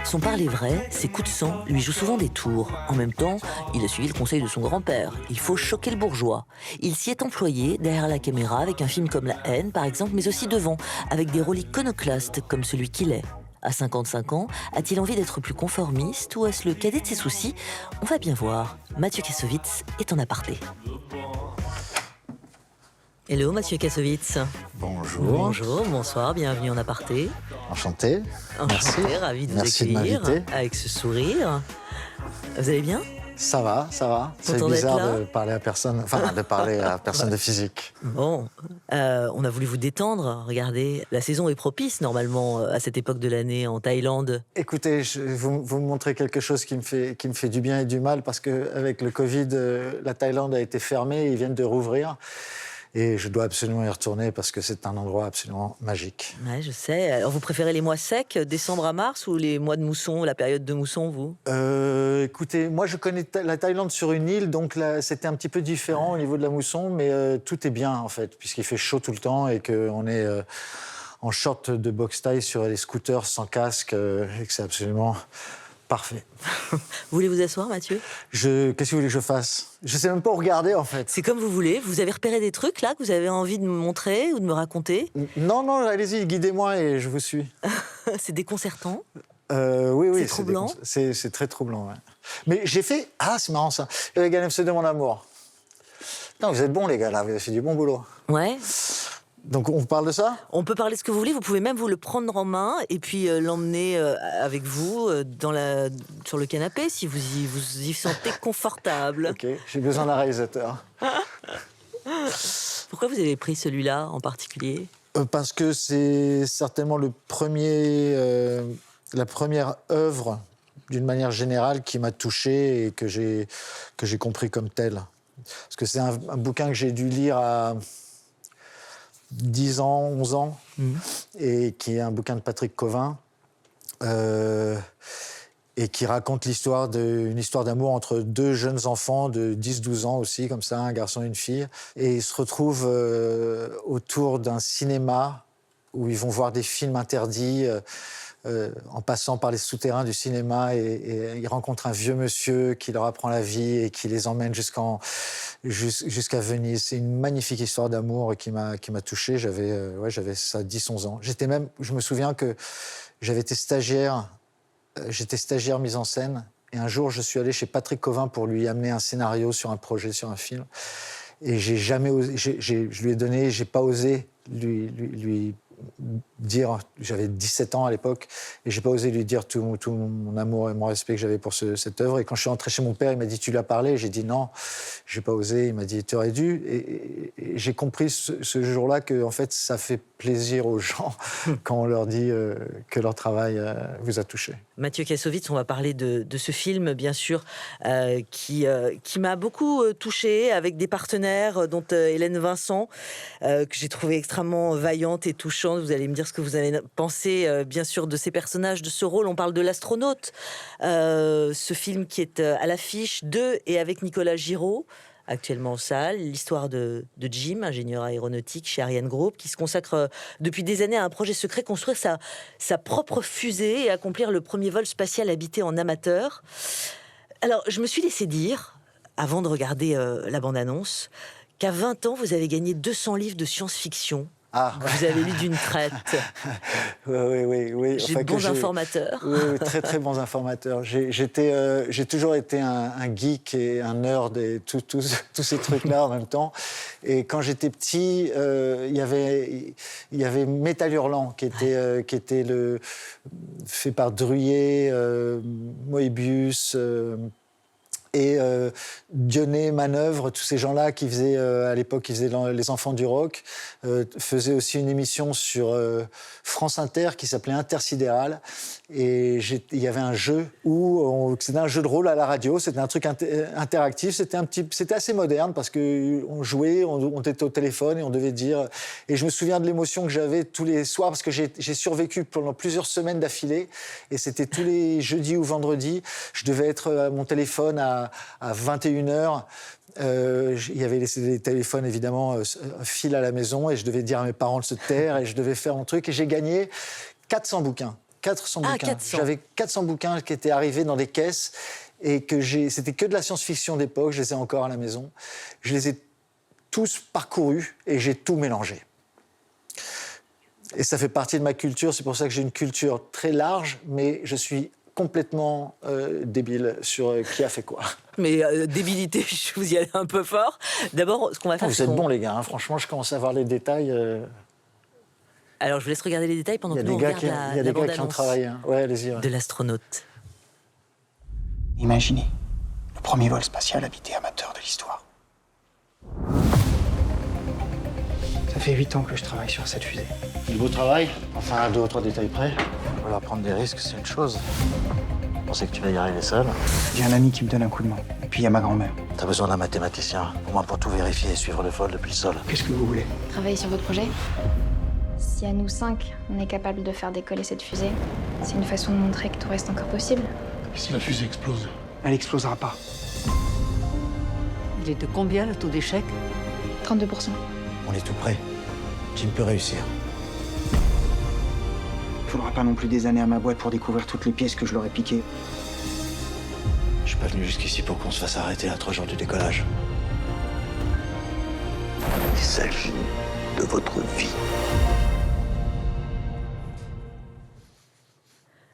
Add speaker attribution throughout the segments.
Speaker 1: Son parler vrai, ses coups de sang lui jouent souvent des tours. En même temps, il a suivi le conseil de son grand-père. Il faut choquer le bourgeois. Il s'y est employé derrière la caméra avec un film comme La Haine, par exemple, mais aussi devant, avec des rôles iconoclastes comme celui qu'il est. À 55 ans, a-t-il envie d'être plus conformiste ou est-ce le cadet de ses soucis? On va bien voir. Mathieu Kassovitz est en aparté. Hello Mathieu Kassovitz.
Speaker 2: Bonjour.
Speaker 1: Bonjour, bonsoir, bienvenue en aparté.
Speaker 2: Enchanté.
Speaker 1: Enchanté,
Speaker 2: Merci.
Speaker 1: ravi de vous
Speaker 2: Merci de
Speaker 1: accueillir
Speaker 2: m'inviter.
Speaker 1: avec ce sourire. Vous allez bien?
Speaker 2: Ça va, ça va. C'est
Speaker 1: Content d'être là.
Speaker 2: bizarre de parler à personne, de physique.
Speaker 1: Bon, on a voulu vous détendre. Regardez, la saison est propice normalement à cette époque de l'année en Thaïlande.
Speaker 2: Écoutez, vous me montrez quelque chose qui me fait du bien et du mal parce qu'avec le Covid, la Thaïlande a été fermée, ils viennent de rouvrir. Et je dois absolument y retourner parce que c'est un endroit absolument magique.
Speaker 1: Ouais, je sais. Alors, vous préférez les mois secs, décembre à mars, ou les mois de mousson, la période de mousson, vous?
Speaker 2: Écoutez, moi je connais la Thaïlande sur une île, donc là, c'était un petit peu différent au niveau de la mousson, mais tout est bien en fait, puisqu'il fait chaud tout le temps et qu'on est en short de boxe taille sur les scooters sans casque et que c'est absolument parfait.
Speaker 1: Vous voulez vous asseoir, Mathieu?
Speaker 2: Qu'est-ce que vous voulez que je fasse? Je sais même pas où regarder en fait.
Speaker 1: C'est comme vous voulez. Vous avez repéré des trucs là que vous avez envie de me montrer ou de me raconter?
Speaker 2: Non, allez-y, guidez-moi et je vous suis.
Speaker 1: C'est déconcertant.
Speaker 2: Oui,
Speaker 1: C'est troublant.
Speaker 2: C'est très troublant. Ouais. Mais j'ai fait... Ah, c'est marrant ça. Les gars, c'est de mon amour. Non, vous êtes bons les gars là, vous avez fait du bon boulot.
Speaker 1: Ouais.
Speaker 2: Donc on parle de ça?
Speaker 1: On peut parler de ce que vous voulez, vous pouvez même vous le prendre en main et puis l'emmener avec vous sur le canapé si vous y sentez confortable.
Speaker 2: Ok, j'ai besoin d'un réalisateur.
Speaker 1: Pourquoi vous avez pris celui-là en particulier?
Speaker 2: Parce que c'est certainement la première œuvre, d'une manière générale, qui m'a touché et que j'ai compris comme tel. Parce que c'est un bouquin que j'ai dû lire à 10 ans, 11 ans, et qui est un bouquin de Patrick Cauvin, et qui raconte une histoire d'amour entre deux jeunes enfants de 10-12 ans aussi, comme ça, un garçon et une fille. Et ils se retrouvent autour d'un cinéma où ils vont voir des films interdits en passant par les souterrains du cinéma et ils rencontrent un vieux monsieur qui leur apprend la vie et qui les emmène jusqu'à Venise. C'est une magnifique histoire d'amour qui m'a touché. J'avais ça 10-11 ans. Je me souviens que j'avais été stagiaire. J'étais stagiaire mise en scène et un jour je suis allé chez Patrick Cauvin pour lui amener un scénario sur un projet, sur un film. Et je lui ai donné, j'ai pas osé lui dire, j'avais 17 ans à l'époque, et j'ai pas osé lui dire tout mon amour et mon respect que j'avais pour cette œuvre. Et quand je suis rentré chez mon père, il m'a dit « Tu lui as parlé ?» J'ai dit « Non, j'ai pas osé ». Il m'a dit « Tu aurais dû ». Et j'ai compris ce jour-là que en fait, ça fait plaisir aux gens quand on leur dit que leur travail vous a touché.
Speaker 1: Mathieu Kassovitz, on va parler de ce film, bien sûr, qui m'a beaucoup touchée, avec des partenaires, dont Hélène Vincent, que j'ai trouvé extrêmement vaillante et touchante. Vous allez me dire ce que vous avez pensé, bien sûr, de ces personnages, de ce rôle. On parle de l'astronaute, ce film qui est à l'affiche de et avec Nicolas Giraud, actuellement en salle, l'histoire de Jim, ingénieur aéronautique chez Ariane Group, qui se consacre depuis des années à un projet secret, construire sa propre fusée et accomplir le premier vol spatial habité en amateur. Alors, je me suis laissé dire, avant de regarder la bande-annonce, qu'à 20 ans, vous avez gagné 200 livres de science-fiction.
Speaker 2: Ah.
Speaker 1: Vous avez lu d'une traite.
Speaker 2: Oui.
Speaker 1: J'ai de bons informateurs.
Speaker 2: Oui, très très bons informateurs. J'ai toujours été un geek et un nerd et tous ces trucs-là en même temps. Et quand j'étais petit, il y avait Métal Hurlant qui était fait par Druyer, Moebius. Et Dionnet, Manœuvre, tous ces gens-là qui faisaient, à l'époque, qui faisaient Les Enfants du Rock, faisaient aussi une émission sur France Inter qui s'appelait Intersidéral. Et il y avait un jeu c'était un jeu de rôle à la radio, c'était un truc interactif, c'était assez moderne parce qu'on jouait, on était au téléphone et on devait dire... Et je me souviens de l'émotion que j'avais tous les soirs parce que j'ai survécu pendant plusieurs semaines d'affilée et c'était tous les jeudis ou vendredis. Je devais être à mon téléphone à 21h. Il y avait les téléphones, évidemment, fil à la maison et je devais dire à mes parents de se taire et je devais faire mon truc et j'ai gagné 400 bouquins. 400
Speaker 1: Ah,
Speaker 2: bouquins.
Speaker 1: 400.
Speaker 2: J'avais 400 bouquins qui étaient arrivés dans des caisses et c'était que de la science-fiction d'époque, je les ai encore à la maison. Je les ai tous parcourus et j'ai tout mélangé. Et ça fait partie de ma culture, c'est pour ça que j'ai une culture très large, mais je suis complètement débile sur qui a fait quoi.
Speaker 1: Mais débilité, je vous y allez un peu fort. D'abord, ce qu'on va faire...
Speaker 2: Vous êtes bons, les gars, hein. Franchement, je commence à voir les détails.
Speaker 1: Alors, je vous laisse regarder les détails pendant
Speaker 2: Il y
Speaker 1: que
Speaker 2: a
Speaker 1: nous,
Speaker 2: des
Speaker 1: on
Speaker 2: gars
Speaker 1: regarde
Speaker 2: il y a
Speaker 1: la
Speaker 2: des gars qui ont
Speaker 1: bande-annonce
Speaker 2: travaillé. Hein. Ouais, allez-y. Ouais.
Speaker 1: de l'astronaute.
Speaker 3: Imaginez, le premier vol spatial habité amateur de l'histoire. Ça fait 8 ans que je travaille sur cette fusée.
Speaker 2: Du beau travail, enfin à 2 ou 3 détails près. Voilà, prendre des risques, c'est une chose. On sait que tu vas y arriver seul.
Speaker 3: J'ai un ami qui me donne un coup de main. Et puis il y a ma grand-mère.
Speaker 2: T'as besoin d'un mathématicien, au moins pour tout vérifier et suivre le vol depuis le sol.
Speaker 3: Qu'est-ce que vous voulez?
Speaker 4: Travailler sur votre projet? Si à nous 5, on est capable de faire décoller cette fusée, c'est une façon de montrer que tout reste encore possible.
Speaker 5: Et si la fusée explose?
Speaker 3: Elle explosera pas.
Speaker 6: Il est de combien le taux d'échec?
Speaker 4: 32%.
Speaker 2: On est tout prêt. Jim peut réussir.
Speaker 3: Il faudra pas non plus des années à ma boîte pour découvrir toutes les pièces que je leur ai piquées.
Speaker 2: Je suis pas venu jusqu'ici pour qu'on se fasse arrêter à 3 jours du décollage. Il s'agit de votre vie.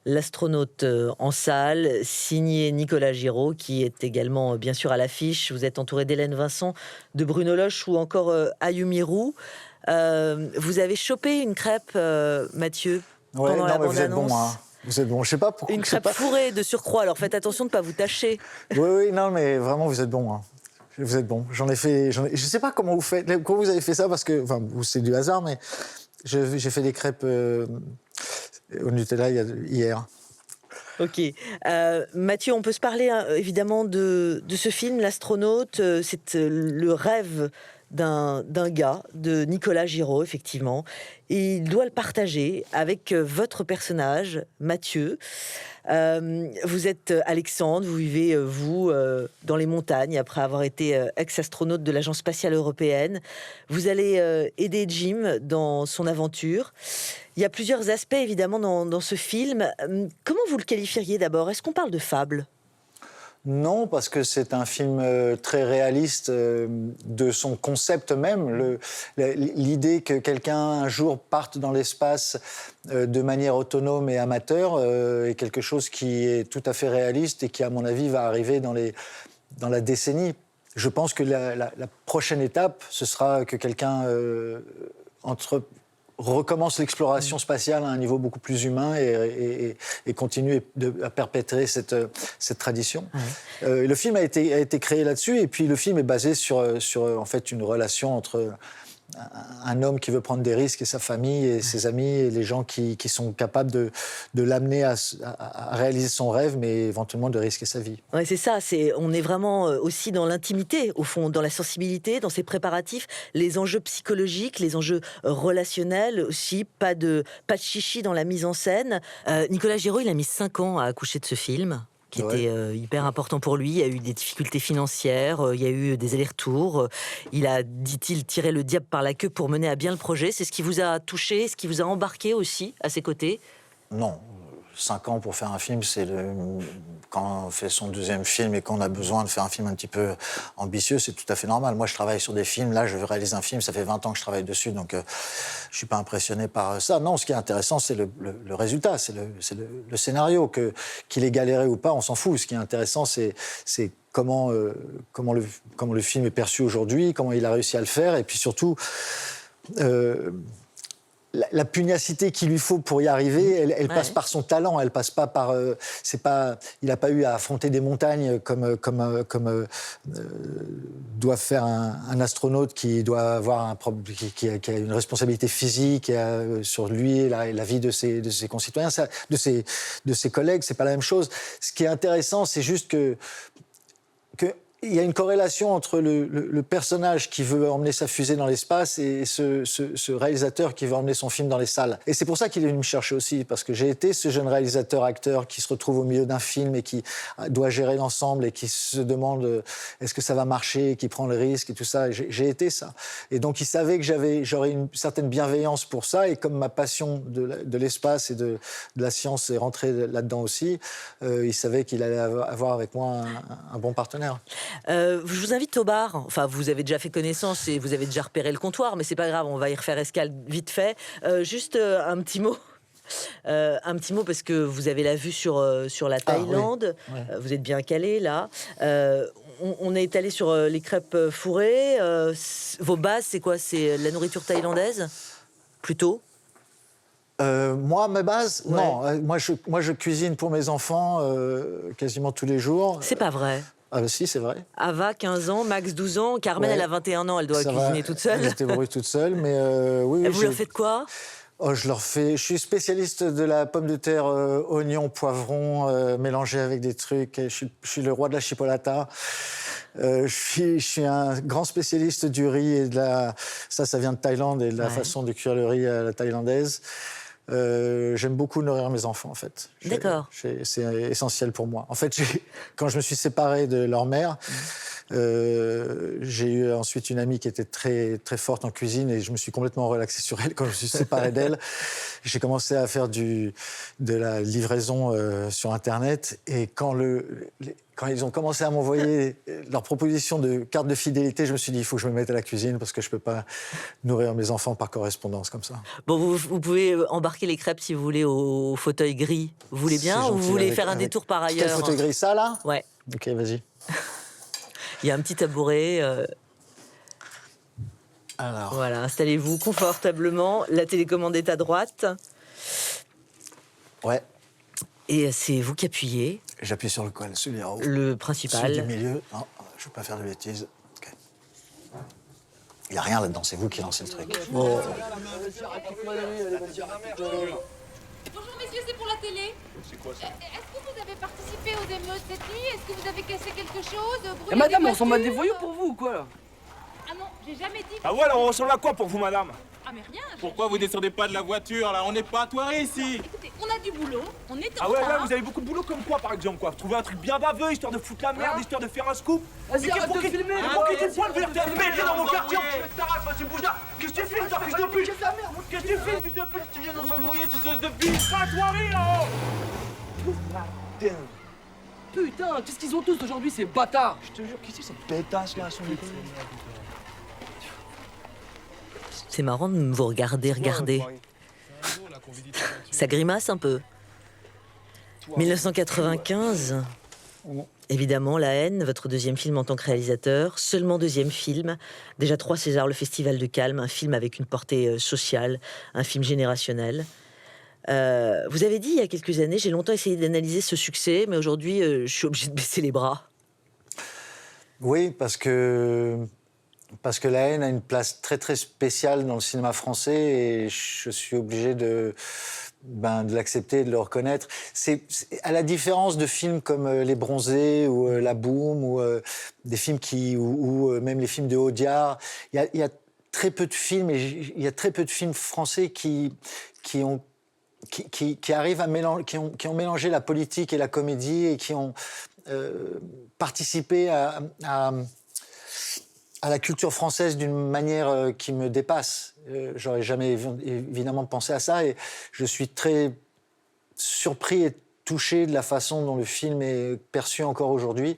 Speaker 1: L'astronaute en salle, signé Nicolas Giraud, qui est également bien sûr à l'affiche. Vous êtes entouré d'Hélène Vincent, de Bruno Loche ou encore Ayumi Roux. Vous avez chopé une crêpe, Mathieu, pendant la
Speaker 2: mais vous êtes
Speaker 1: bande-annonce.
Speaker 2: bon, hein. Vous êtes bon. Je sais pas pourquoi.
Speaker 1: Une crêpe fourrée de surcroît, alors faites attention de ne pas vous tâcher.
Speaker 2: Oui, non, mais vraiment, vous êtes bon. Hein. Vous êtes bon. Je sais pas comment vous faites. Comment vous avez fait ça parce que, enfin, c'est du hasard, mais j'ai fait des crêpes au Nutella hier.
Speaker 1: Ok. Mathieu, on peut se parler évidemment de ce film, L'astronaute. C'est le rêve d'un gars, de Nicolas Giraud, effectivement. Et il doit le partager avec votre personnage, Mathieu. Vous êtes Alexandre, vous vivez, dans les montagnes, après avoir été ex-astronaute de l'Agence spatiale européenne. Vous allez aider Jim dans son aventure. Il y a plusieurs aspects, évidemment, dans ce film. Comment vous le qualifieriez d'abord? Est-ce qu'on parle de fable?
Speaker 2: Non, parce que c'est un film très réaliste de son concept même. L'idée que quelqu'un, un jour, parte dans l'espace de manière autonome et amateur est quelque chose qui est tout à fait réaliste et qui, à mon avis, va arriver dans la décennie. Je pense que la prochaine étape, ce sera que quelqu'un recommence l'exploration spatiale à un niveau beaucoup plus humain et continue à perpétrer cette tradition. Ouais. Le film a été créé là-dessus, et puis le film est basé sur en fait une relation entre un homme qui veut prendre des risques et sa famille et ses amis et les gens qui sont capables de l'amener à réaliser son rêve, mais éventuellement de risquer sa vie.
Speaker 1: Ouais, c'est ça, on est vraiment aussi dans l'intimité, au fond, dans la sensibilité, dans ses préparatifs, les enjeux psychologiques, les enjeux relationnels aussi, pas de chichi dans la mise en scène. Nicolas Giraud, il a mis 5 ans à accoucher de ce film, qui était hyper important pour lui. Il y a eu des difficultés financières, il y a eu des allers-retours. Il a, dit-il, tiré le diable par la queue pour mener à bien le projet. C'est ce qui vous a touché, ce qui vous a embarqué aussi à ses côtés?
Speaker 2: Non. 5 ans pour faire un film, quand on fait son 2e film et qu'on a besoin de faire un film un petit peu ambitieux, c'est tout à fait normal. Moi, je travaille sur des films. Là, je réalise un film, ça fait 20 ans que je travaille dessus, donc je ne suis pas impressionné par ça. Non, ce qui est intéressant, c'est le résultat, c'est le scénario. Qu'il ait galéré ou pas, on s'en fout. Ce qui est intéressant, c'est comment le film est perçu aujourd'hui, comment il a réussi à le faire, et puis surtout... La pugnacité qu'il lui faut pour y arriver, elle passe par son talent, elle passe pas par... il n'a pas eu à affronter des montagnes comme doit faire un astronaute qui doit avoir qui a une responsabilité physique sur lui et la vie de ses concitoyens, de ses collègues, c'est pas la même chose. Ce qui est intéressant, c'est juste que il y a une corrélation entre le personnage qui veut emmener sa fusée dans l'espace et ce réalisateur qui veut emmener son film dans les salles. Et c'est pour ça qu'il est venu me chercher aussi, parce que j'ai été ce jeune réalisateur-acteur qui se retrouve au milieu d'un film et qui doit gérer l'ensemble et qui se demande est-ce que ça va marcher, qui prend le risque et tout ça. J'ai été ça. Et donc il savait que j'aurais une certaine bienveillance pour ça, et comme ma passion de l'espace et de la science est rentrée là-dedans aussi, il savait qu'il allait avoir avec moi un bon partenaire.
Speaker 1: Je vous invite au bar. Enfin, vous avez déjà fait connaissance et vous avez déjà repéré le comptoir, mais c'est pas grave, on va y refaire escale vite fait. Juste un petit mot. Parce que vous avez la vue sur la Thaïlande.
Speaker 2: Oui. Ouais.
Speaker 1: Vous êtes bien calé là. On est allé sur les crêpes fourrées. Vos bases, c'est quoi? C'est la nourriture thaïlandaise plutôt?
Speaker 2: Moi, ma base,
Speaker 1: Ouais.
Speaker 2: non. Moi, je cuisine pour mes enfants quasiment tous les jours.
Speaker 1: C'est pas vrai.
Speaker 2: Ah bah si, c'est vrai.
Speaker 1: Ava, 15 ans, Max, 12 ans. Carmen,
Speaker 2: Ouais.
Speaker 1: elle a 21 ans, elle doit
Speaker 2: Ça
Speaker 1: cuisiner
Speaker 2: va,
Speaker 1: toute seule.
Speaker 2: Elle se débrouille toute seule, mais oui.
Speaker 1: Et vous leur faites quoi?
Speaker 2: Je leur fais. Je suis spécialiste de la pomme de terre, oignon, poivron, mélangé avec des trucs. Je suis le roi de la chipolata. Je suis un grand spécialiste du riz et de la. Ça vient de Thaïlande et de la façon de cuire le riz à la thaïlandaise. J'aime beaucoup nourrir mes enfants, en fait.
Speaker 1: D'accord.
Speaker 2: C'est essentiel pour moi. En fait, quand je me suis séparé de leur mère, j'ai eu ensuite une amie qui était très, très forte en cuisine et je me suis complètement relaxé sur elle quand je me suis séparé d'elle. J'ai commencé à faire de la livraison sur Internet, et quand ils ont commencé à m'envoyer leur proposition de carte de fidélité, je me suis dit il faut que je me mette à la cuisine parce que je ne peux pas nourrir mes enfants par correspondance comme ça.
Speaker 1: Bon, vous pouvez embarquer les crêpes si vous voulez au fauteuil gris. Vous voulez bien,
Speaker 2: C'est
Speaker 1: ou vous
Speaker 2: gentil,
Speaker 1: voulez faire un détour par ailleurs?
Speaker 2: Quel fauteuil gris, ça là?
Speaker 1: Ouais.
Speaker 2: Ok, vas-y.
Speaker 1: Il y a un petit tabouret.
Speaker 2: Alors.
Speaker 1: Voilà, installez-vous confortablement. La télécommande est à droite.
Speaker 2: Ouais.
Speaker 1: Et c'est vous qui appuyez.
Speaker 2: J'appuie sur celui en haut.
Speaker 1: Le principal.
Speaker 2: Celui du milieu. Non, je ne veux pas faire de bêtises. Ok. Il n'y a rien là-dedans, c'est vous qui lancez le truc.
Speaker 5: Bonjour messieurs, c'est pour la télé.
Speaker 6: C'est quoi ça?
Speaker 5: Est-ce que vous avez participé aux émeutes cette nuit? Est-ce que vous avez cassé quelque chose? Brûlé
Speaker 7: Eh madame,
Speaker 5: des
Speaker 7: on s'en bat des
Speaker 5: voitures
Speaker 7: voyous pour vous ou quoi là?
Speaker 5: Ah non, j'ai jamais dit.
Speaker 6: Ah ouais, alors on ressemble à quoi pour vous, madame?
Speaker 5: Ah mais rien.
Speaker 6: Pourquoi vous descendez pas de la voiture, là? On n'est pas à Thoiry, ici.
Speaker 5: Écoutez, on a du boulot, on est en
Speaker 6: Ah ouais,
Speaker 5: retard.
Speaker 6: vous avez beaucoup de boulot comme quoi, par exemple, quoi? Trouver un truc bien baveux, histoire de foutre la merde, histoire de faire un scoop.
Speaker 7: Vas-y, arrête de filmer.
Speaker 6: Pour qui tu pointes, viens dans mon quartier, vas-y, bouge là. Qu'est-ce que tu filmes, toi, fils de pute? Qu'est-ce que tu filmes, fils de pute? Tu viens nous embrouiller, tu oses de pute. Pas à Thoiry, là-haut.
Speaker 7: Putain, qu'est-ce qu'ils ont tous aujourd'hui ces bâtards?
Speaker 6: Je te jure, qui c'est cette pétasse, là, à son école?
Speaker 1: C'est marrant de vous regarder. Ça grimace un peu. 1995, évidemment, La haine, votre deuxième film en tant que réalisateur. Seulement deuxième film. Déjà 3 Césars, le Festival de Cannes, un film avec une portée sociale, un film générationnel. Vous avez dit il y a quelques années, j'ai longtemps essayé d'analyser ce succès, mais aujourd'hui, je suis obligée de baisser les bras.
Speaker 2: Oui, parce que La haine a une place très très spéciale dans le cinéma français et je suis obligé de l'accepter, de le reconnaître. C'est à la différence de films comme Les Bronzés ou La Boum ou des films ou même les films de Audiard, il y a très peu de films et il y a très peu de films français qui arrivent à mélanger, qui ont mélangé la politique et la comédie et qui ont participé à la culture française d'une manière qui me dépasse. J'aurais jamais évidemment pensé à ça et je suis très surpris et touché de la façon dont le film est perçu encore aujourd'hui.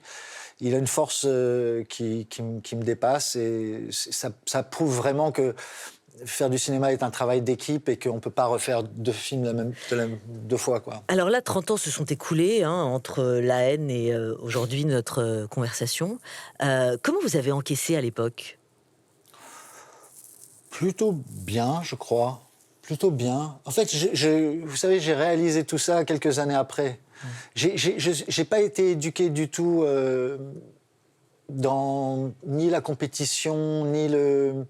Speaker 2: Il a une force qui me dépasse et ça prouve vraiment que faire du cinéma est un travail d'équipe et qu'on ne peut pas refaire 2 films deux fois, quoi.
Speaker 1: Alors là, 30 ans se sont écoulés entre La haine et aujourd'hui notre conversation. Comment vous avez encaissé à l'époque?
Speaker 2: Plutôt bien, je crois. Plutôt bien. En fait, vous savez, j'ai réalisé tout ça quelques années après. J'ai pas été éduqué du tout dans ni la compétition, ni le...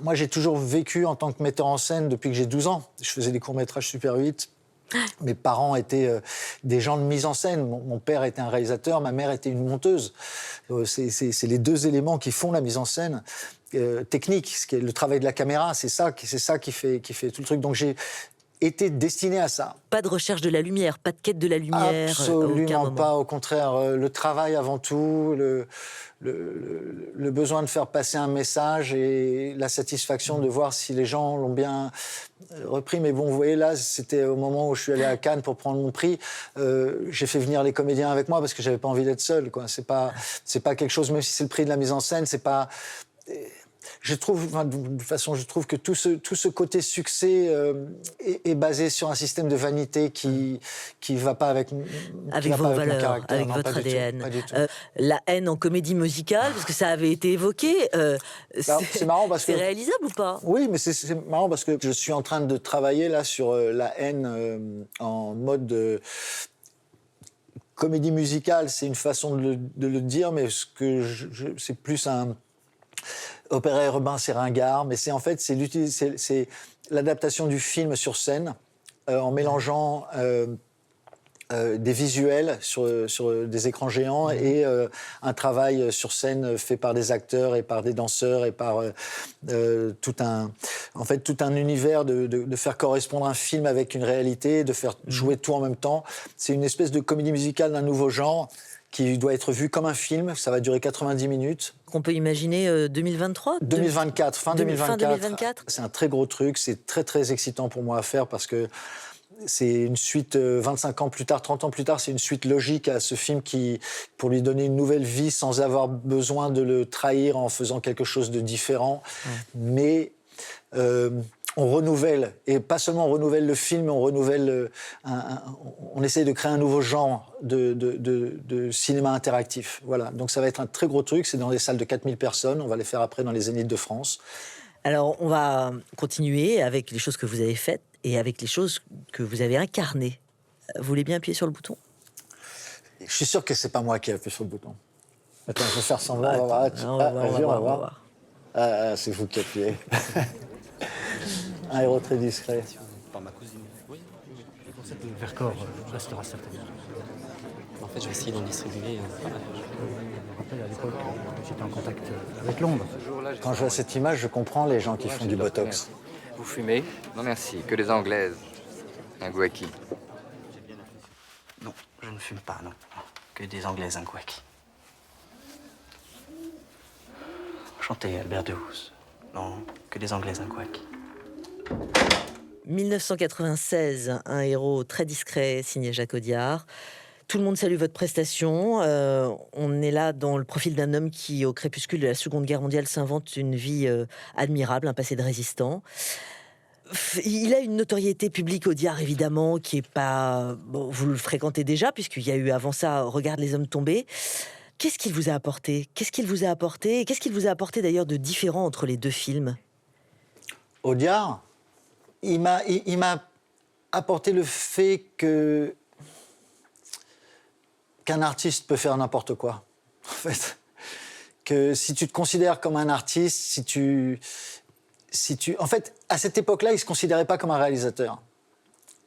Speaker 2: Moi, j'ai toujours vécu en tant que metteur en scène depuis que j'ai 12 ans. Je faisais des courts-métrages Super 8 Mes parents étaient des gens de mise en scène. Mon père était un réalisateur, ma mère était une monteuse. C'est les deux éléments qui font la mise en scène technique, ce qui est le travail de la caméra. C'est ça qui fait tout le truc. Donc j'ai été destiné à ça.
Speaker 1: Pas de recherche de la lumière, pas de quête de la lumière. À aucun
Speaker 2: Absolument
Speaker 1: moment.
Speaker 2: pas. Au contraire, le travail avant tout, le besoin de faire passer un message et la satisfaction de voir si les gens l'ont bien repris. Mais bon, vous voyez, là, c'était au moment où je suis allé à Cannes pour prendre mon prix. J'ai fait venir les comédiens avec moi parce que j'avais pas envie d'être seul, quoi. C'est pas quelque chose, même si c'est le prix de la mise en scène, c'est pas... Je trouve que tout ce côté succès est basé sur un système de vanité qui va pas avec
Speaker 1: vos
Speaker 2: mon
Speaker 1: valeurs,
Speaker 2: caractère.
Speaker 1: avec
Speaker 2: Non,
Speaker 1: votre
Speaker 2: pas du tout,
Speaker 1: ADN.
Speaker 2: pas du tout.
Speaker 1: La haine en comédie musicale, parce que ça avait été évoqué.
Speaker 2: C'est marrant parce que...
Speaker 1: C'est réalisable ou pas?
Speaker 2: Oui, mais c'est marrant parce que je suis en train de travailler là sur la haine en mode... comédie musicale, c'est une façon de le dire, mais c'est plus un... Opéra urbain, c'est ringard, mais c'est l'adaptation du film sur scène en mélangeant des visuels sur des écrans géants et un travail sur scène fait par des acteurs et par des danseurs et par tout un univers de faire correspondre un film avec une réalité, de faire jouer tout en même temps. C'est une espèce de comédie musicale d'un nouveau genre qui doit être vu comme un film. Ça va durer 90 minutes.
Speaker 1: On peut imaginer 2023
Speaker 2: 2024, fin 2024.
Speaker 1: Fin 2024.
Speaker 2: C'est un très gros truc, c'est très très excitant pour moi à faire parce que c'est une suite 25 ans plus tard, 30 ans plus tard, c'est une suite logique à ce film pour lui donner une nouvelle vie sans avoir besoin de le trahir en faisant quelque chose de différent. Mais on renouvelle, et pas seulement on renouvelle le film, mais on renouvelle, on essaie de créer un nouveau genre de cinéma interactif. Voilà. Donc ça va être un très gros truc, c'est dans des salles de 4000 personnes, on va les faire après dans les Zéniths de France.
Speaker 1: Alors on va continuer avec les choses que vous avez faites et avec les choses que vous avez incarnées. Vous voulez bien appuyer sur le bouton?
Speaker 2: Je suis sûr que c'est pas moi qui ai appuyé sur le bouton. Attends, je vais faire semblant, on va voir. Ah, c'est vous qui appuyez. Un héros très discret.
Speaker 8: Par ma cousine. Oui.
Speaker 7: Le Vercors restera certainement.
Speaker 8: En fait, je vais essayer d'en distribuer.
Speaker 7: Je me rappelle à l'époque, j'étais en contact avec Londres.
Speaker 2: Quand je vois cette image, je comprends les gens qui font du botox.
Speaker 9: Vous fumez? Non merci, que des anglaises. Un guaki.
Speaker 3: Non, je ne fume pas, non. Que des anglaises, un couac. Enchanté, Albert Dehouse. Non, que des anglaises, un couac.
Speaker 1: 1996, un héros très discret signé Jacques Audiard. Tout le monde salue votre prestation. On est là dans le profil d'un homme qui, au crépuscule de la Seconde Guerre mondiale, s'invente une vie admirable, un passé de résistant. Il a une notoriété publique, Audiard, évidemment, qui est pas... Bon, vous le fréquentez déjà, puisqu'il y a eu avant ça « Regarde les hommes tombés ». Qu'est-ce qu'il vous a apporté? Qu'est-ce qu'il vous a apporté? Et qu'est-ce qu'il vous a apporté d'ailleurs de différent entre les deux films?
Speaker 2: Audiard, il m'a apporté le fait qu'un artiste peut faire n'importe quoi. En fait, que si tu te considères comme un artiste, en fait, à cette époque-là, il se considérait pas comme un réalisateur.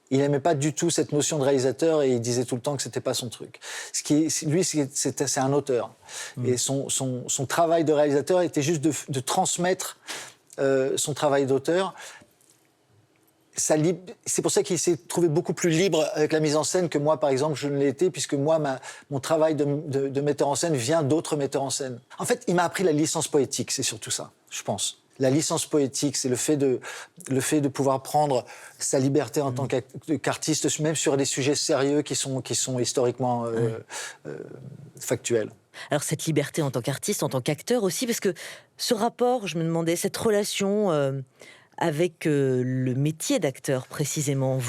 Speaker 2: Il n'aimait pas du tout cette notion de réalisateur et il disait tout le temps que c'était pas son truc. Lui, c'est un auteur. Et son travail de réalisateur était juste de transmettre son travail d'auteur. C'est pour ça qu'il s'est trouvé beaucoup plus libre avec la mise en scène que moi, par exemple, je ne l'ai été, puisque moi, mon travail de metteur en scène vient d'autres metteurs en scène. En fait, il m'a appris la licence poétique, c'est surtout ça, je pense. La licence poétique, c'est le fait de pouvoir prendre sa liberté en tant qu'artiste, même sur des sujets sérieux qui sont historiquement factuels.
Speaker 1: Alors cette liberté en tant qu'artiste, en tant qu'acteur aussi, parce que ce rapport, je me demandais, cette relation avec le métier d'acteur précisément,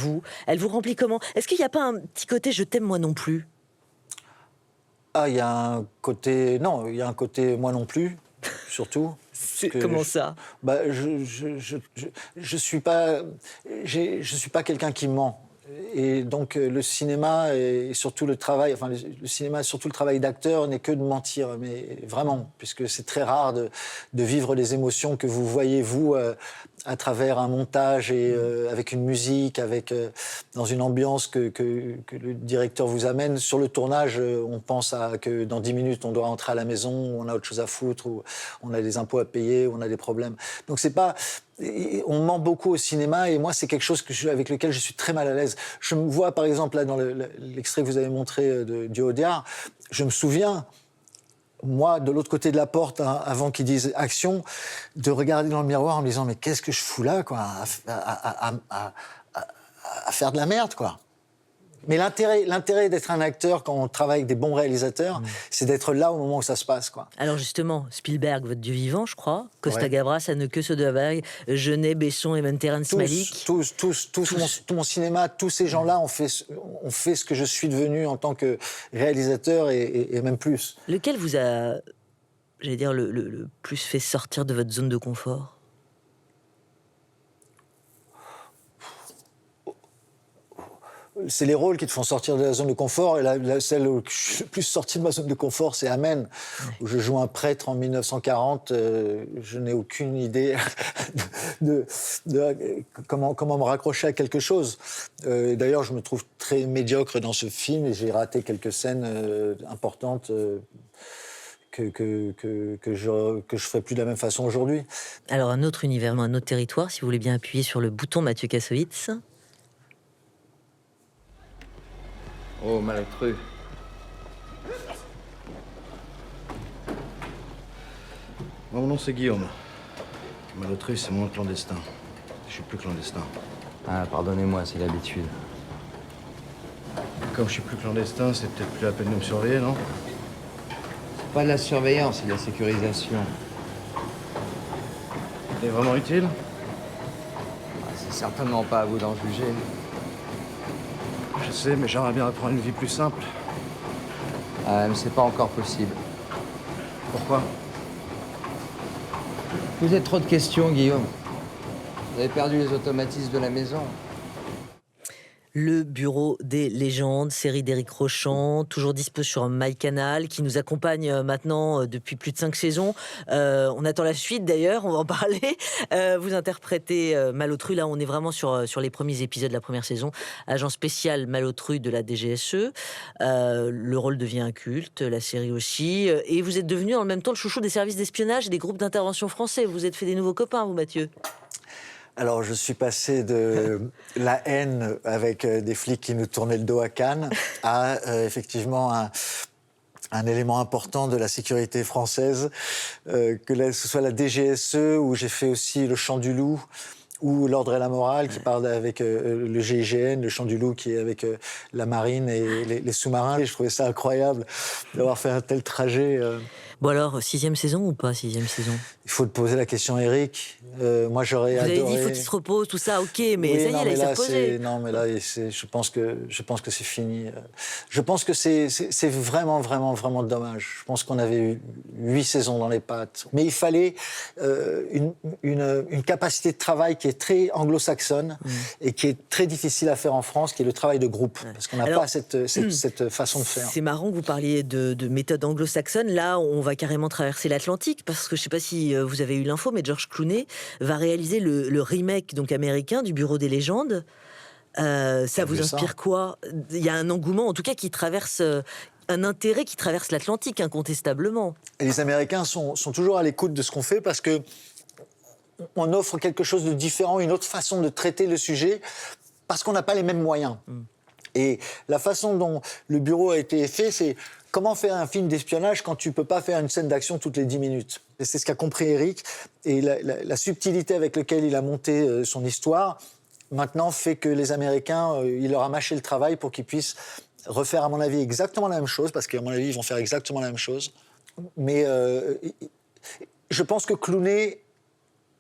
Speaker 1: elle vous remplit comment? Est-ce qu'il n'y a pas un petit côté « je t'aime moi non plus » ?
Speaker 2: Ah, il y a un côté... Non, il y a un côté « moi non plus », surtout.
Speaker 1: Comment ça?
Speaker 2: Je suis pas quelqu'un qui ment. et donc le cinéma et surtout le travail, enfin le cinéma, surtout le travail d'acteur n'est que de mentir, mais vraiment, puisque c'est très rare de vivre les émotions que vous voyez vous à travers un montage et avec une musique, dans une ambiance que le directeur vous amène. Sur le tournage, on pense que dans 10 minutes on doit rentrer à la maison, on a autre chose à foutre, ou on a des impôts à payer, on a des problèmes. Donc c'est pas... On ment beaucoup au cinéma et moi, c'est quelque chose avec lequel je suis très mal à l'aise. Je me vois, par exemple, là, dans l'extrait que vous avez montré du Audiard, je me souviens, moi, de l'autre côté de la porte, avant qu'ils disent « action », de regarder dans le miroir en me disant « mais qu'est-ce que je fous là, quoi, à faire de la merde, quoi ». Mais l'intérêt d'être un acteur quand on travaille avec des bons réalisateurs, c'est d'être là au moment où ça se passe, quoi.
Speaker 1: Alors justement, Spielberg, votre dieu vivant, je crois, Costa
Speaker 2: Ouais.
Speaker 1: Gavras, Haneke, Soderbergh, Jeunet, Besson et même Terrence Malick.
Speaker 2: Tout mon cinéma, tous ces gens-là ont fait ce que je suis devenu en tant que réalisateur et même plus.
Speaker 1: Lequel vous a, j'allais dire, le plus fait sortir de votre zone de confort ?
Speaker 2: C'est les rôles qui te font sortir de la zone de confort. Et celle où je suis le plus sorti de ma zone de confort, c'est Amen, où je joue un prêtre en 1940. Je n'ai aucune idée de comment me raccrocher à quelque chose. D'ailleurs, je me trouve très médiocre dans ce film et j'ai raté quelques scènes importantes que je ferai plus de la même façon aujourd'hui.
Speaker 1: Alors un autre univers, un autre territoire, si vous voulez bien appuyer sur le bouton Mathieu Kassovitz.
Speaker 9: Oh, malheureux.
Speaker 10: Mon nom c'est Guillaume. Malotru, c'est mon clandestin. Je suis plus clandestin.
Speaker 9: Ah, pardonnez-moi, c'est l'habitude.
Speaker 10: Comme je suis plus clandestin, c'est peut-être plus la peine de me surveiller, non?
Speaker 9: C'est pas de la surveillance, c'est de la sécurisation.
Speaker 10: C'est vraiment utile?
Speaker 9: Ah, c'est certainement pas à vous d'en juger.
Speaker 10: Je sais, mais j'aimerais bien reprendre une vie plus simple.
Speaker 9: Ah, mais c'est pas encore possible.
Speaker 10: Pourquoi?
Speaker 9: Vous êtes trop de questions, Guillaume. Vous avez perdu les automatismes de la maison.
Speaker 1: Le Bureau des légendes, série d'Éric Rochant, toujours dispo sur MyCanal, qui nous accompagne maintenant depuis plus de 5 saisons. On attend la suite d'ailleurs, on va en parler. Vous interprétez Malotru, là on est vraiment sur les premiers épisodes de la première saison. Agent spécial Malotru de la DGSE. Le rôle devient un culte, la série aussi. Et vous êtes devenu en même temps le chouchou des services d'espionnage et des groupes d'intervention français. Vous êtes fait des nouveaux copains, vous Mathieu?
Speaker 2: Alors, je suis passé de la haine avec des flics qui nous tournaient le dos à Cannes à effectivement un élément important de la sécurité française, que ce soit la DGSE, où j'ai fait aussi le Chant du Loup, ou l'Ordre et la Morale, qui parle avec le GIGN, le Chant du Loup, qui est avec la marine et les sous-marins. Et je trouvais ça incroyable d'avoir fait un tel trajet.
Speaker 1: Bon alors, 6e saison ou pas 6e saison?
Speaker 2: Il faut te poser la question à Eric. Moi, j'aurais adoré...
Speaker 1: Vous avez dit, il faut qu'il se repose, tout ça, ok, mais
Speaker 2: oui,
Speaker 1: ça y est, là, il s'est reposé.
Speaker 2: Non, mais là, je pense que c'est fini. Je pense que c'est vraiment, vraiment, vraiment dommage. Je pense qu'on avait eu 8 saisons dans les pattes. Mais il fallait une capacité de travail qui est très anglo-saxonne et qui est très difficile à faire en France, qui est le travail de groupe. Parce qu'on n'a pas cette façon de faire.
Speaker 1: C'est marrant que vous parliez de méthode anglo-saxonne. Là, on va carrément traverser l'Atlantique, parce que je ne sais pas si vous avez eu l'info, mais George Clooney va réaliser le remake donc américain du Bureau des légendes. Ça vous inspire quoi? Il y a un engouement, en tout cas, qui traverse... un intérêt qui traverse l'Atlantique, incontestablement.
Speaker 2: Et les Américains sont toujours à l'écoute de ce qu'on fait, parce que on offre quelque chose de différent, une autre façon de traiter le sujet, parce qu'on n'a pas les mêmes moyens. Et la façon dont le bureau a été fait, c'est comment faire un film d'espionnage quand tu ne peux pas faire une scène d'action toutes les 10 minutes. Et c'est ce qu'a compris Eric. Et la subtilité avec laquelle il a monté son histoire, maintenant, fait que les Américains, il leur a mâché le travail pour qu'ils puissent refaire, à mon avis, exactement la même chose, parce qu'à mon avis, ils vont faire exactement la même chose. Mais je pense que Clooney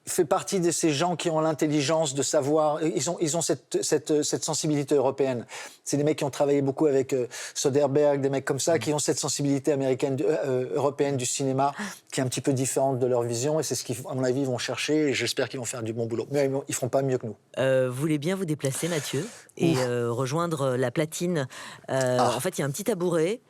Speaker 2: fait partie de ces gens qui ont l'intelligence de savoir. Ils ont cette sensibilité européenne. C'est des mecs qui ont travaillé beaucoup avec Soderbergh, des mecs comme ça, qui ont cette sensibilité européenne du cinéma, qui est un petit peu différente de leur vision. Et c'est ce qu'à mon avis, ils vont chercher. Et j'espère qu'ils vont faire du bon boulot. Mais ils feront pas mieux que nous.
Speaker 1: Vous voulez bien vous déplacer, Mathieu, et rejoindre la platine. En fait, il y a un petit tabouret,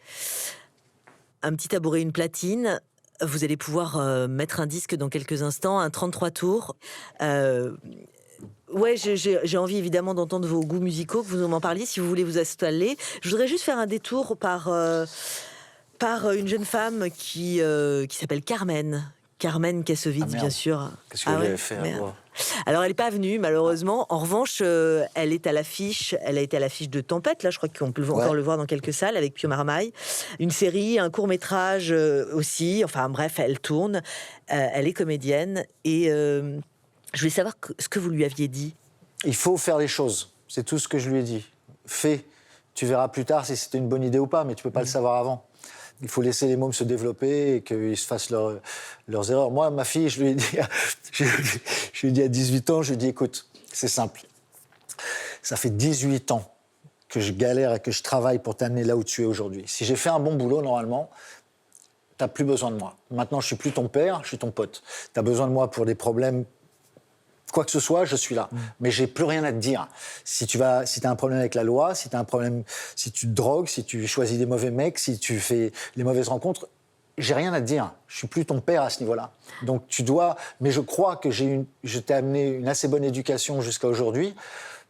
Speaker 1: une platine. Vous allez pouvoir mettre un disque dans quelques instants, un 33 tours. Ouais, j'ai envie évidemment d'entendre vos goûts musicaux, que vous m'en parliez, si vous voulez vous installer. Je voudrais juste faire un détour par une jeune femme qui s'appelle Carmen. Carmen Kassovitz, bien sûr.
Speaker 2: Qu'est-ce que vous avez fait
Speaker 1: Alors, elle n'est pas venue, malheureusement. En revanche, elle est à l'affiche. Elle a été à l'affiche de Tempête. Là, je crois qu'on peut encore le voir dans quelques salles avec Pio Marmaille. Une série, un court-métrage aussi. Enfin, bref, elle tourne. Elle est comédienne. Et je voulais savoir ce que vous lui aviez dit.
Speaker 2: Il faut faire les choses. C'est tout ce que je lui ai dit. Fais. Tu verras plus tard si c'était une bonne idée ou pas, mais tu peux pas le savoir avant. Il faut laisser les mômes se développer et qu'ils se fassent leurs erreurs. Moi, ma fille, je lui ai dit à 18 ans, je lui ai dit, écoute, c'est simple. Ça fait 18 ans que je galère et que je travaille pour t'amener là où tu es aujourd'hui. Si j'ai fait un bon boulot, normalement, t'as plus besoin de moi. Maintenant, je suis plus ton père, je suis ton pote. T'as besoin de moi pour des problèmes, quoi que ce soit, je suis là. Mais j'ai plus rien à te dire. Si t'as un problème avec la loi, si t'as un problème, si tu te drogues, si tu choisis des mauvais mecs, si tu fais les mauvaises rencontres, j'ai rien à te dire. Je suis plus ton père à ce niveau-là. Donc tu dois. Mais je crois que je t'ai amené une assez bonne éducation jusqu'à aujourd'hui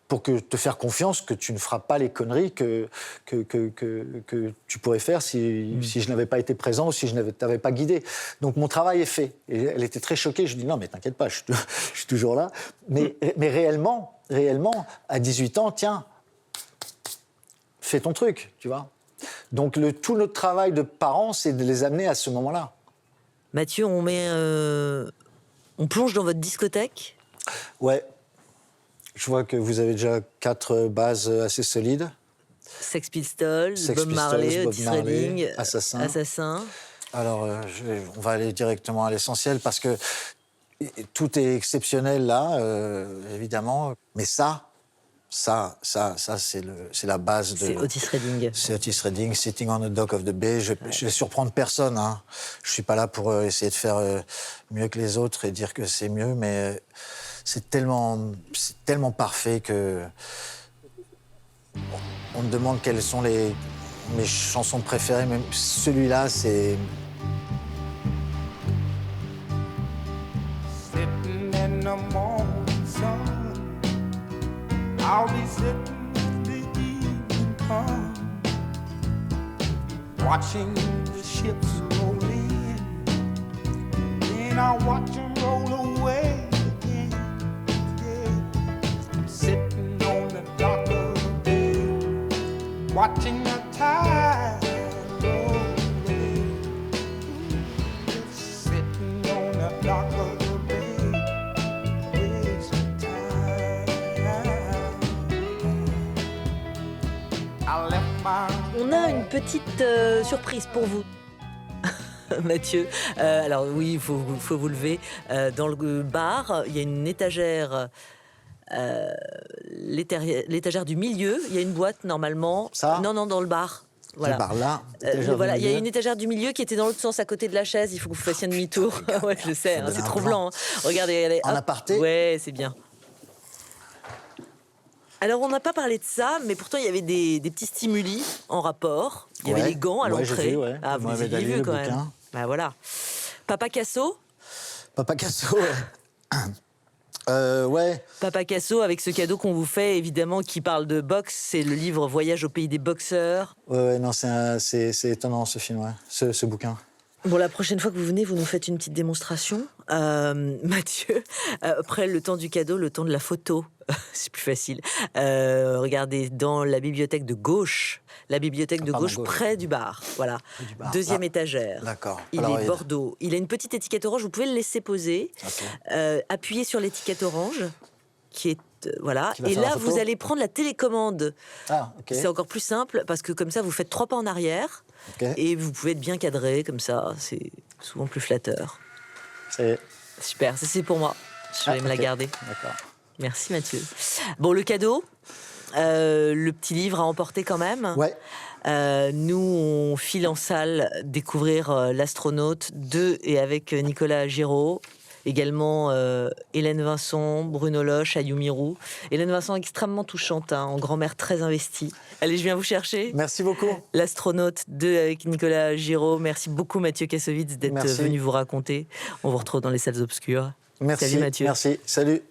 Speaker 2: pour te faire confiance que tu ne feras pas les conneries que tu pourrais faire si je n'avais pas été présent ou si je ne t'avais pas guidé. Donc mon travail est fait. Et elle était très choquée. Je lui dis non, mais t'inquiète pas, je suis toujours là. Mais réellement, à 18 ans, tiens, fais ton truc, tu vois. Donc tout notre travail de parents, c'est de les amener à ce moment-là.
Speaker 1: Mathieu, on plonge dans votre discothèque ?
Speaker 2: Ouais. Je vois que vous avez déjà 4 bases assez solides.
Speaker 1: Sex Pistols, Bob Marley, Otis Redding, Assassin.
Speaker 2: Alors, on va aller directement à l'essentiel parce que tout est exceptionnel là, évidemment. Mais ça, c'est la base de...
Speaker 1: C'est Otis Redding.
Speaker 2: C'est Otis Redding, Sitting on the Dock of the Bay. Je vais surprendre personne. Hein. Je suis pas là pour essayer de faire mieux que les autres et dire que c'est mieux, mais... C'est tellement parfait que on me demande quelles sont mes chansons préférées. Même celui-là, c'est...
Speaker 6: Sitting in the morning sun, I'll be sitting as the evening comes, watching the ships roll in, then I'll watch them roll away. Sitting on the dock of the bay, watching the tide roll away. Sitting on the dock of the bay, wasting time. I left my...
Speaker 1: On a une petite surprise pour vous. Mathieu, alors oui, il faut vous lever. Dans le bar, il y a une étagère... l'étagère du milieu, il y a une boîte normalement.
Speaker 2: Ça ?
Speaker 1: Non, dans le bar. Voilà.
Speaker 2: Le bar là.
Speaker 1: Voilà, il y a une étagère du milieu qui était dans l'autre sens à côté de la chaise. Il faut que vous fassiez un demi-tour. Ouais, je sais, c'est trop blanc. Regardez,
Speaker 2: en aparté.
Speaker 1: Ouais, c'est bien. Alors, on n'a pas parlé de ça, mais pourtant, il y avait des petits stimuli en rapport. Il y avait les gants à l'entrée. Ah, vous les avez vus quand même. Bah voilà. Papa Casso.
Speaker 2: Papa Casso, ouais.
Speaker 1: Papa Casso, avec ce cadeau qu'on vous fait, évidemment, qui parle de boxe, c'est le livre Voyage au pays des boxeurs.
Speaker 2: Ouais, non, c'est étonnant ce film, ouais, ce bouquin.
Speaker 1: Bon, la prochaine fois que vous venez, vous nous faites une petite démonstration. Mathieu, après le temps du cadeau, le temps de la photo, c'est plus facile. Regardez, dans la bibliothèque de gauche, gauche, près du bar. Voilà, deuxième étagère.
Speaker 2: D'accord.
Speaker 1: Il est Bordeaux. Il a une petite étiquette orange, vous pouvez le laisser poser. Okay. Appuyez sur l'étiquette orange, qui est... voilà. Et là, vous allez prendre la télécommande.
Speaker 2: Ah, ok.
Speaker 1: C'est encore plus simple, parce que comme ça, vous faites 3 pas en arrière. Okay. Et vous pouvez être bien cadré, comme ça, c'est souvent plus flatteur.
Speaker 2: C'est...
Speaker 1: Super, ça c'est pour moi. Je vais me la
Speaker 2: ok.
Speaker 1: garder.
Speaker 2: D'accord.
Speaker 1: Merci Mathieu. Bon, le cadeau, le petit livre à emporter quand même.
Speaker 2: Ouais.
Speaker 1: Nous, on file en salle découvrir L'Astronaute 2 et avec Nicolas Giraud. Également Hélène Vincent, Bruno Loche, Ayumi Roux. Hélène Vincent extrêmement touchante, hein, en grand-mère très investie. Allez, je viens vous chercher.
Speaker 2: Merci beaucoup.
Speaker 1: L'Astronaute 2 avec Nicolas Giraud. Merci beaucoup Mathieu Kassovitz d'être
Speaker 2: Merci.
Speaker 1: venu vous raconter. On vous retrouve dans les salles obscures.
Speaker 2: Merci.
Speaker 1: Salut Mathieu.
Speaker 2: Merci. Salut.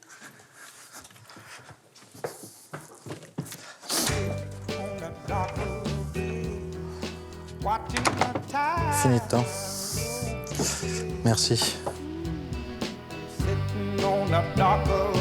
Speaker 2: Fini de temps. Merci.
Speaker 6: on the dock of